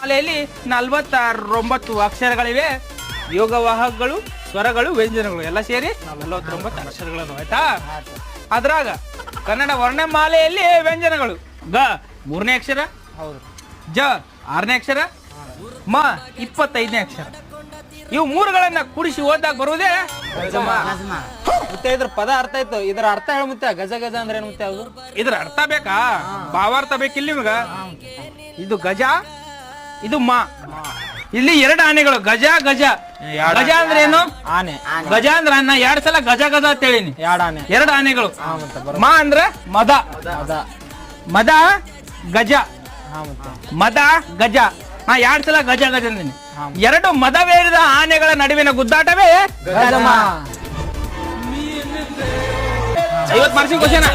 ಮಾಲೆಯಲ್ಲಿ 49 ಅಕ್ಷರಗಳಿವೆ. ಯೋಗವಾಹಕಗಳು, ಸ್ವರಗಳು, ವ್ಯಂಜನಗಳು ಎಲ್ಲ ಸೇರಿ 49 ಅಕ್ಷರಗಳು ಆಯ್ತಾ. ಅದ್ರಾಗ ಕನ್ನಡ ವರ್ಣಮಾಲೆಯಲ್ಲಿ ವ್ಯಂಜನಗಳು ಗ 3ನೇ ಅಕ್ಷರ, ಜ 6ನೇ ಅಕ್ಷರ, ಮ 25ನೇ ಅಕ್ಷರ. ಇವು ಮೂರುಗಳನ್ನ ಕೂಡಿಸಿ ಓದಾಗ ಬರುವುದೇ ಮತ್ತೆ ಇದ್ರ ಪದ ಅರ್ಥ ಆಯ್ತು. ಇದರ ಅರ್ಥ ಹೇಳ ಮುತ್ತೆ. ಗಜ ಗಜ ಅಂದ್ರೆ ಏನು ಮುತ್ತೆ? ಅದು ಇದ್ರ ಅರ್ಥ ಬೇಕಾ? ಭಾವಾರ್ಥ ಬೇಕಿಲ್ಲ ನಿಮ್ಗ? ಇದು ಗಜ, ಇದು ಮ. ಇಲ್ಲಿ 2 ಆನೆಗಳು, ಗಜ ಗಜ. ಗಜ ಅಂದ್ರೆ ಏನು? ಆನೆ. ಗಜ ಅಂದ್ರೆ ನಾ 2 ಸಲ ಗಜ ಗಜ ಅಂತ ಹೇಳಿನಿ. 2 ಆನೆ, 2 ಆನೆಗಳು. ಮ ಅಂದ್ರೆ ಮದ, ಮದ ಗಜ, ಮದ ಗಜ. ನಾ 2 ಸಲ ಗಜ ಗಜ ಅಂದಿನಿ. 2 ಮದವೇರಿದ ಆನೆಗಳ ನಡುವಿನ ಗುದ್ದಾಟವೇ ಗಜಮ. 50 ಮಾರ್ಕ್ಸಿನ ಕ್ವಶನ್.